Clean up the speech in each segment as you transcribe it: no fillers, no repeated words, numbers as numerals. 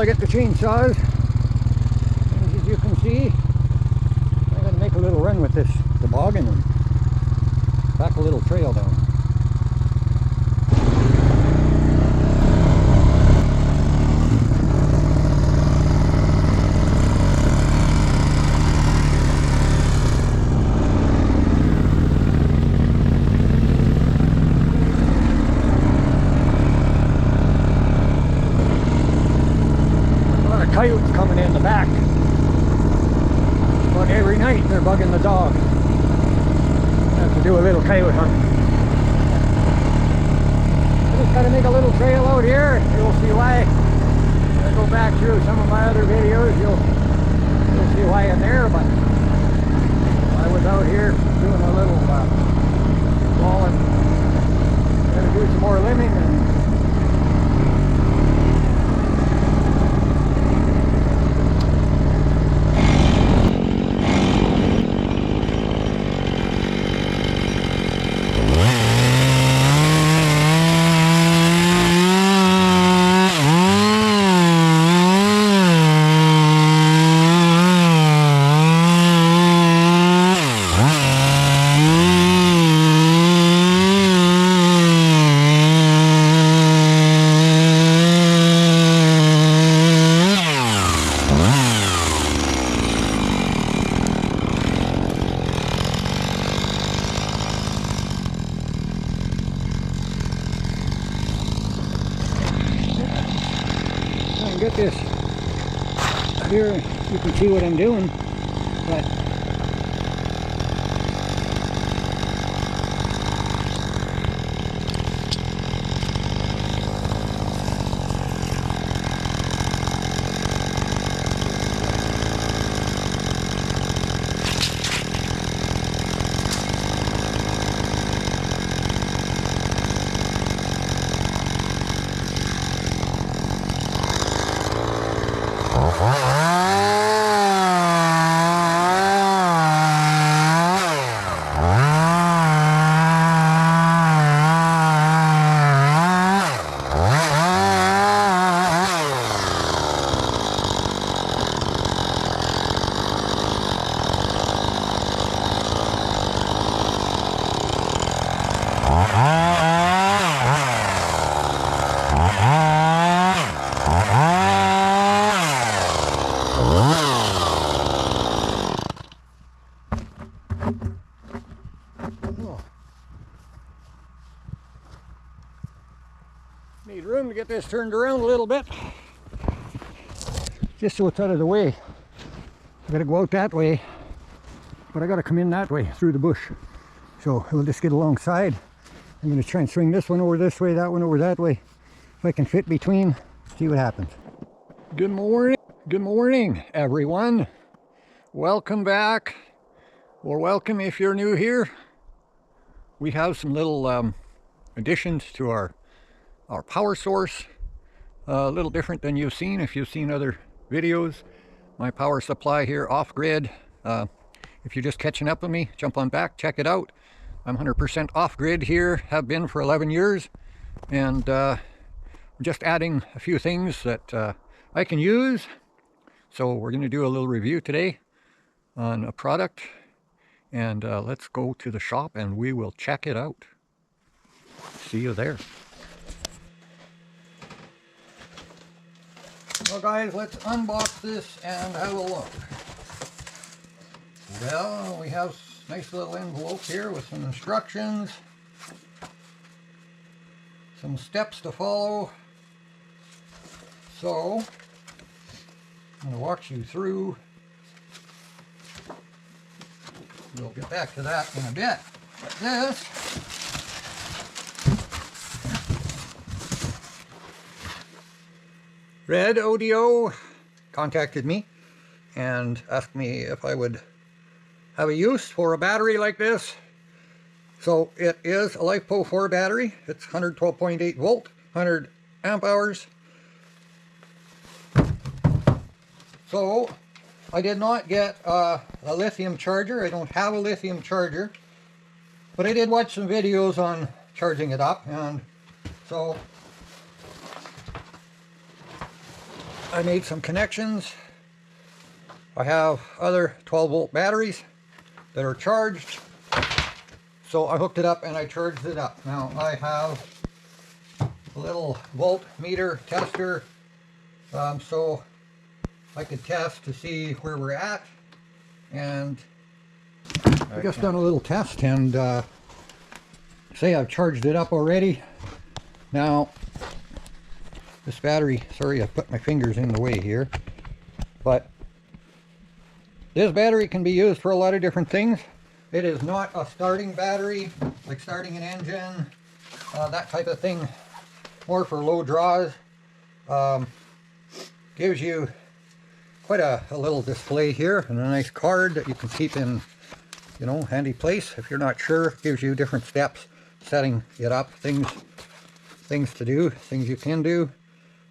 I get the chainsaws. And as you can see, I'm going to make a little run with this toboggan and back a little trail down. Coyotes coming in the back, but every night they're bugging the dog. Have to do a little coyote hunt. I just got to make a little trail out here. You'll see why. If I go back through some of my other videos, you'll see why I'm there. But I was out here doing a little hauling. Gonna do some more limbing and. Get this here, you can see what I'm doing, but need room to get this turned around a little bit, just so it's out of the way. I gotta go out that way, but I gotta come in that way through the bush. So we'll just get alongside. I'm gonna try and swing this one over this way, that one over that way. If I can fit between, see what happens. Good morning everyone. Welcome back, or welcome if you're new here. We have some little additions to our power source, a little different than you've seen if you've seen other videos. My power supply here off-grid. If you're just catching up with me, jump on back, check it out. I'm 100% off-grid here, have been for 11 years, and I'm just adding a few things that I can use. So we're going to do a little review today on a product, and let's go to the shop and we will check it out. See you there. Well guys, let's unbox this and have a look. Well, we have a nice little envelope here with some instructions, some steps to follow. So, I'm going to walk you through. We'll get back to that in a bit. But this REDODO contacted me and asked me if I would have a use for a battery like this. So it is a LifePo4 battery. It's 112.8 volt, 100 amp hours. So I did not get a lithium charger. I don't have a lithium charger, but I did watch some videos on charging it up, and so I made some connections. I have other 12-volt batteries that are charged. So I hooked it up and I charged it up. Now I have a little voltmeter tester, so I could test to see where we're at. And I just done a little test and say I've charged it up already. Now this battery, sorry I put my fingers in the way here, but this battery can be used for a lot of different things. It is not a starting battery, like starting an engine, that type of thing. More for low draws. Gives you quite a little display here and a nice card that you can keep in, you know, handy place if you're not sure. Gives you different steps setting it up, things to do, things you can do,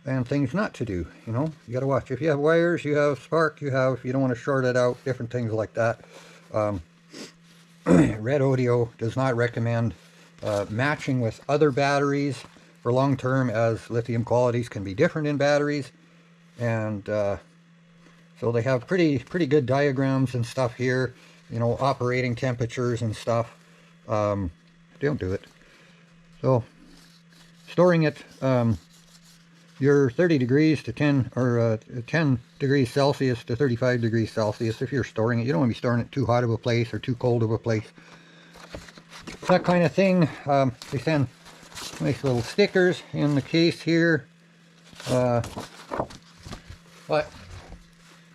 and things not to do. You know, you got to watch. If you have wires, you have spark, you don't want to short it out, different things like that. REDODO does not recommend matching with other batteries for long term, as lithium qualities can be different in batteries, and so they have pretty good diagrams and stuff here, you know, operating temperatures and stuff. Don't do it. So storing it, you're 30 degrees to 10 or 10 degrees Celsius to 35 degrees Celsius. If you're storing it, you don't want to be storing it too hot of a place or too cold of a place. That kind of thing. They send nice little stickers in the case here, but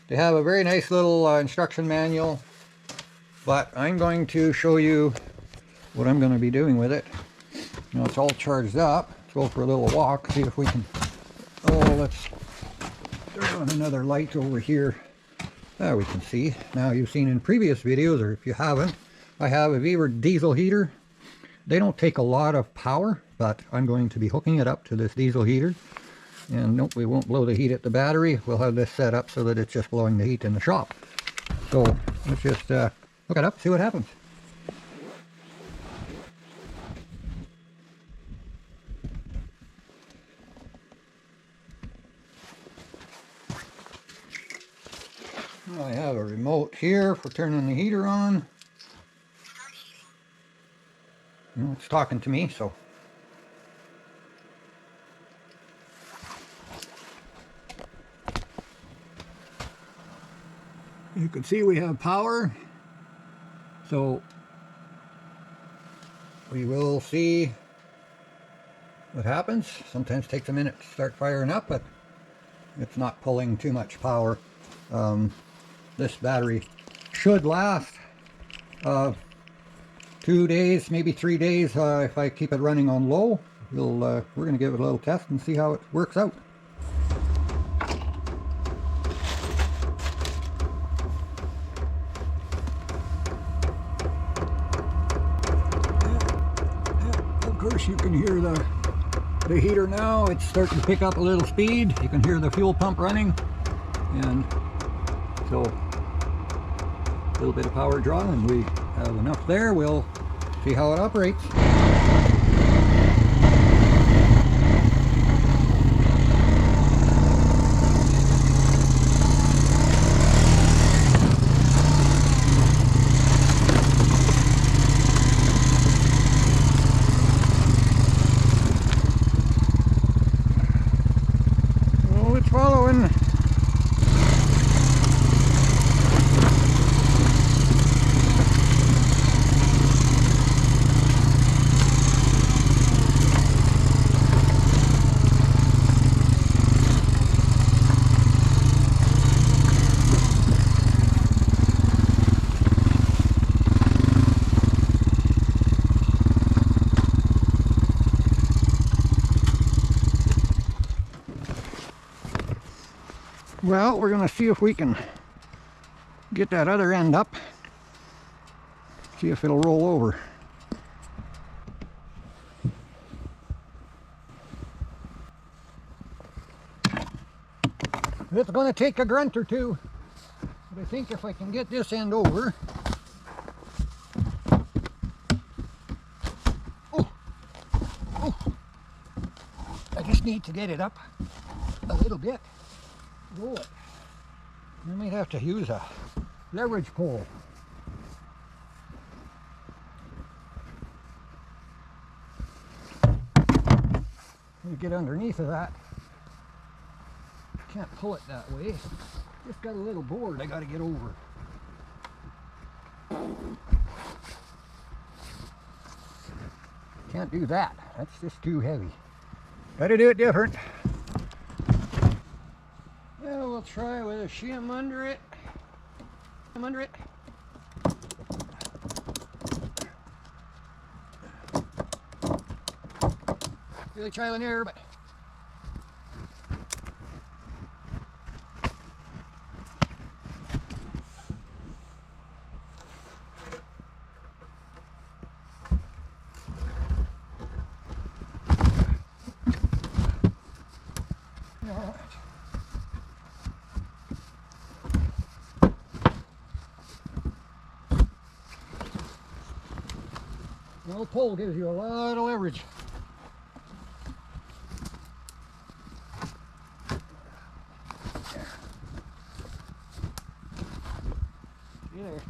they have a very nice little instruction manual. But I'm going to show you what I'm going to be doing with it. Now it's all charged up. Let's go for a little walk, see if we can. Oh, let's turn on another light over here. There we can see. Now you've seen in previous videos, or if you haven't, I have a Weaver diesel heater. They don't take a lot of power, but I'm going to be hooking it up to this diesel heater. And nope, we won't blow the heat at the battery. We'll have this set up so that it's just blowing the heat in the shop. So let's just hook it up, see what happens. I have a remote here for turning the heater on. It's talking to me, so. You can see we have power. So we will see what happens. Sometimes it takes a minute to start firing up, but it's not pulling too much power. This battery should last 2 days, maybe 3 days if I keep it running on low. We're going to give it a little test and see how it works out. Of course, you can hear the heater now. It's starting to pick up a little speed. You can hear the fuel pump running, and so a little bit of power draw, and we have enough there. We'll see how it operates. Oh, it's following. Well, we're going to see if we can get that other end up. See if it'll roll over. It's going to take a grunt or two, but I think if I can get this end over. I just need to get it up a little bit. roll it. I might have to use a leverage pole. Let me get underneath of that. Can't pull it that way. Just got a little board I got to get over. Can't do that. That's just too heavy. Got to do it different. Yeah, we'll try with a shim under it. Shim under it. Really trial and error, but the old pole gives you a lot of leverage. See there.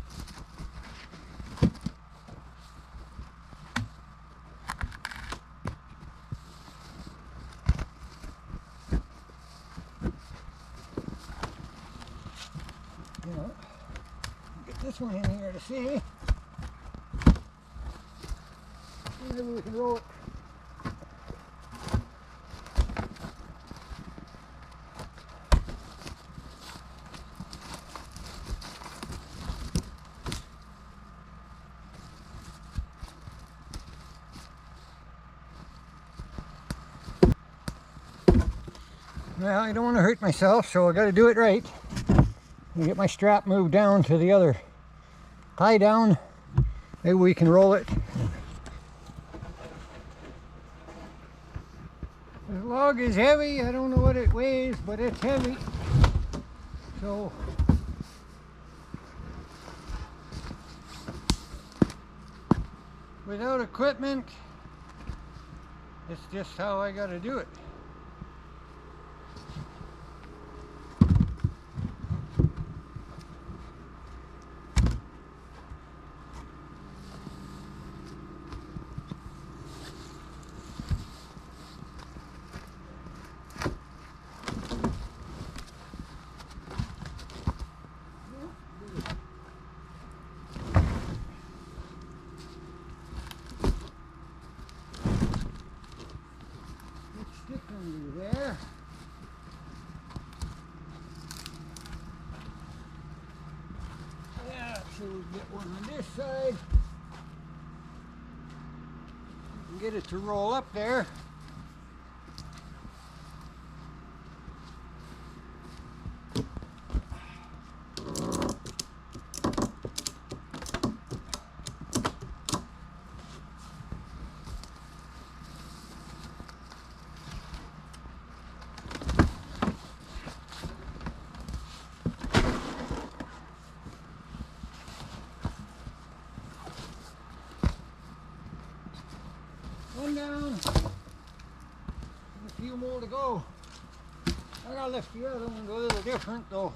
You know, get this one in here to see. Maybe we can roll it. Well, I don't want to hurt myself, so I got to do it right. I get my strap moved down to the other tie down. Maybe we can roll it. The log is heavy. I don't know what it weighs, but it's heavy. So without equipment, it's just how I got to do it. There. Yeah, so we get one on this side. We can get it to roll up there. One down, and a few more to go. I gotta lift the other one, go a little different though.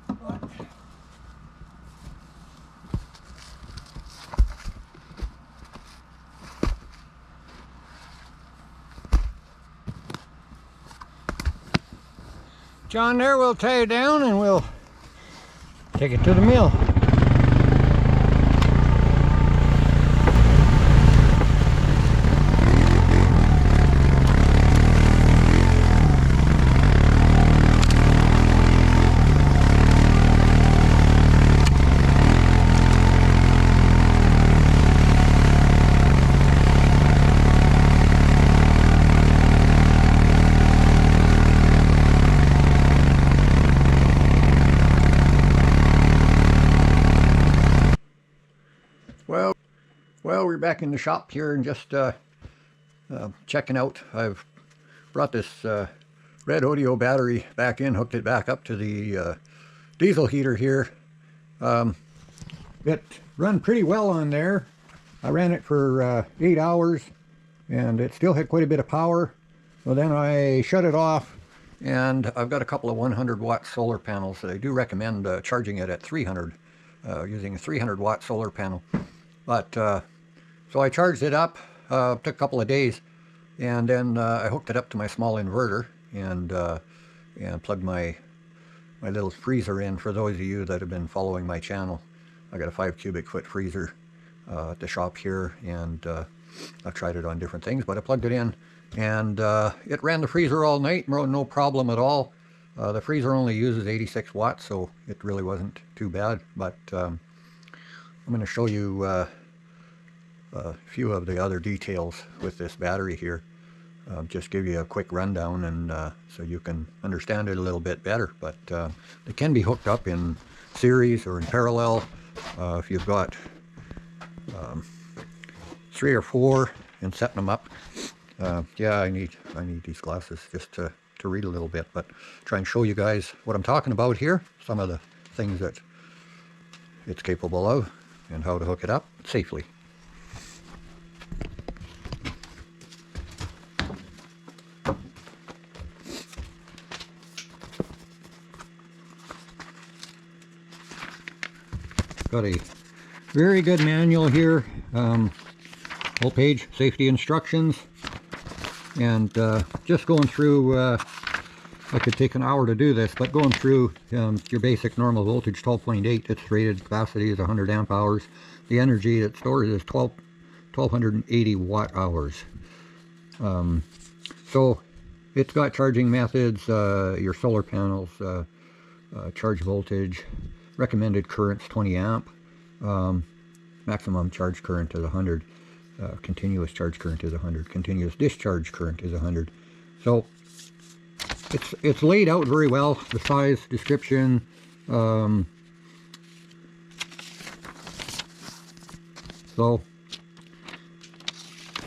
But John, there, we'll tie it down and we'll take it to the mill. Well, we're back in the shop here and just checking out. I've brought this REDODO battery back in, hooked it back up to the diesel heater here. It run pretty well on there. I ran it for 8 hours and it still had quite a bit of power. Well, then I shut it off And I've got a couple of 100-watt solar panels that I do recommend charging it at 300, using a 300-watt solar panel. But so I charged it up, took a couple of days, and then I hooked it up to my small inverter and plugged my little freezer in. For those of you that have been following my channel, I got a 5 cubic foot freezer at the shop here, and I've tried it on different things, but I plugged it in, and it ran the freezer all night, no problem at all. The freezer only uses 86 watts, so it really wasn't too bad. But I'm going to show you a few of the other details with this battery here. Just give you a quick rundown, and so you can understand it a little bit better. But it can be hooked up in series or in parallel. If you've got 3 or 4 and setting them up. Yeah, I need these glasses just to read a little bit, but try and show you guys what I'm talking about here, some of the things that it's capable of, and how to hook it up safely. Got a very good manual here, whole page, safety instructions, and just going through, I could take an hour to do this, but going through your basic normal voltage, 12.8, its rated capacity is 100 amp hours. The energy it stores is 1280 watt hours. So it's got charging methods, your solar panels, charge voltage, recommended currents 20 amp, maximum charge current is 100, continuous charge current is 100, continuous discharge current is 100. So it's laid out very well, the size, description, so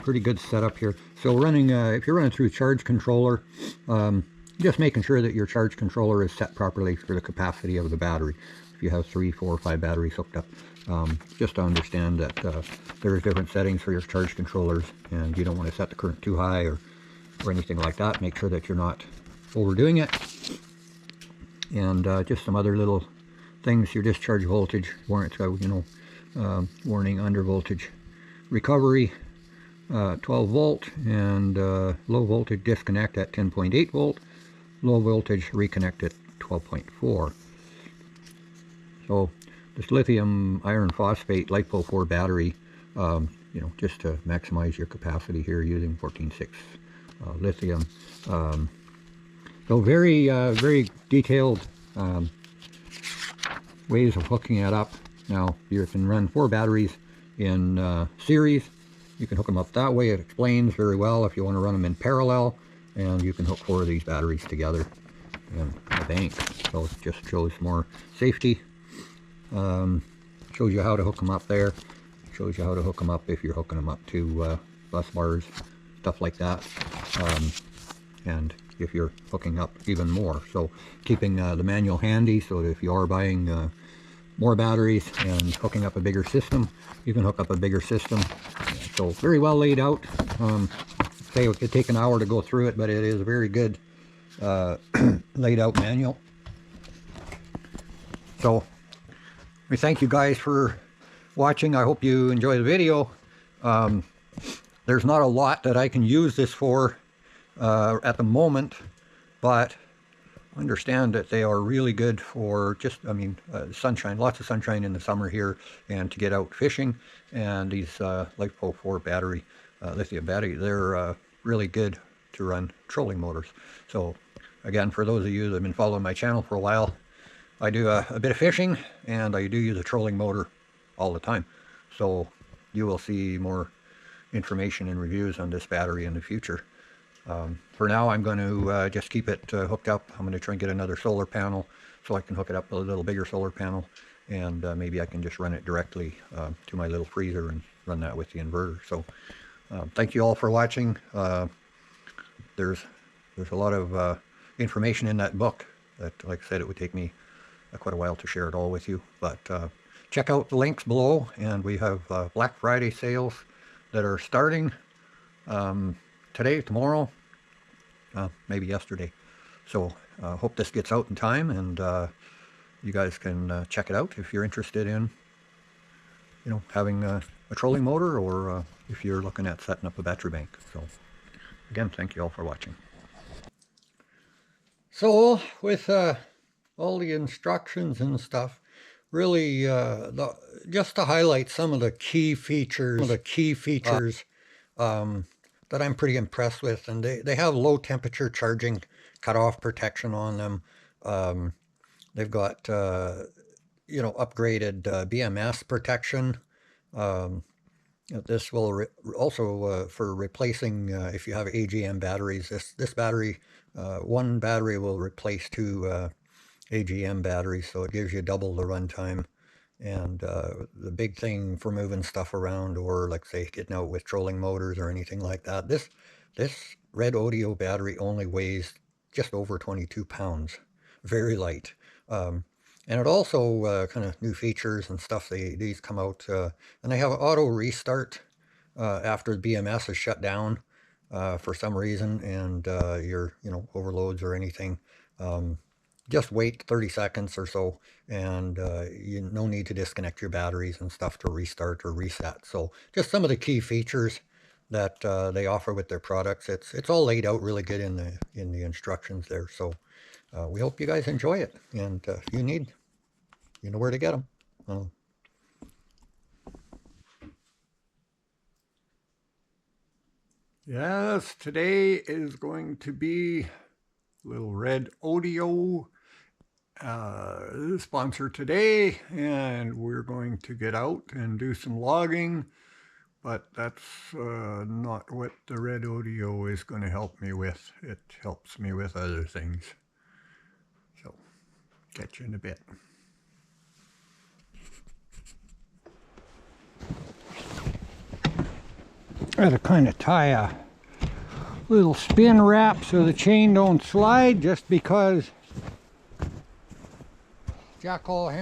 pretty good setup here. So running, if you're running through charge controller, just making sure that your charge controller is set properly for the capacity of the battery. If you have 3, 4, or 5 batteries hooked up, just to understand that there's different settings for your charge controllers, and you don't want to set the current too high or anything like that. Make sure that you're not overdoing it. And just some other little things, your discharge voltage, warrant, warning under voltage recovery, 12 volt, and low voltage disconnect at 10.8 volt, low voltage reconnect at 12.4. So this lithium iron phosphate LifePo4 battery, just to maximize your capacity here, using 14.6 lithium. So very very detailed ways of hooking it up. Now you can run 4 batteries in series. You can hook them up that way. It explains very well if you want to run them in parallel, and you can hook 4 of these batteries together in a bank. So it just shows more safety. Shows you how to hook them up there. Shows you how to hook them up if you're hooking them up to bus bars, stuff like that. And if you're hooking up even more. So keeping the manual handy, so that if you are buying more batteries and hooking up a bigger system, you can hook up a bigger system. So very well laid out. Say it could take an hour to go through it, but it is a very good laid out manual. So we thank you guys for watching. I hope you enjoy the video. There's not a lot that I can use this for at the moment, but understand that they are really good for just, sunshine, lots of sunshine in the summer here, and to get out fishing. And these LifePo4 battery, lithium battery, they're really good to run trolling motors. So again, for those of you that have been following my channel for a while, I do a bit of fishing, and I do use a trolling motor all the time. So you will see more information and reviews on this battery in the future. For now, I'm going to just keep it hooked up. I'm going to try and get another solar panel so I can hook it up with a little bigger solar panel, and maybe I can just run it directly to my little freezer and run that with the inverter. So thank you all for watching. There's a lot of information in that book that, like I said, it would take me quite a while to share it all with you. But check out the links below, and we have Black Friday sales that are starting today, tomorrow, maybe yesterday. So hope this gets out in time, and you guys can check it out if you're interested in, you know, having a trolling motor, or if you're looking at setting up a battery bank. So again, thank you all for watching. So with all the instructions and stuff, really just to highlight some of the key features, that I'm pretty impressed with, and they have low temperature charging cutoff protection on them. They've got you know, upgraded BMS protection. This will also for replacing if you have AGM batteries. This battery, one battery will replace 2 AGM batteries, so it gives you double the runtime. And the big thing for moving stuff around, or like say getting out with trolling motors or anything like that, this REDODO battery only weighs just over 22 pounds, very light. And it also kind of new features and stuff. These come out, and they have auto restart after the BMS is shut down for some reason, and your overloads or anything. Just wait 30 seconds or so, and no need to disconnect your batteries and stuff to restart or reset. So just some of the key features that they offer with their products. It's all laid out really good in the instructions there. So we hope you guys enjoy it, and if you need, you know where to get them. Yes, today is going to be little REDODO sponsor today, and we're going to get out and do some logging, but that's not what the REDODO is going to help me with. It helps me with other things. So catch you in a bit. I gotta kind of tie a little spin wrap so the chain don't slide, just because jack all handle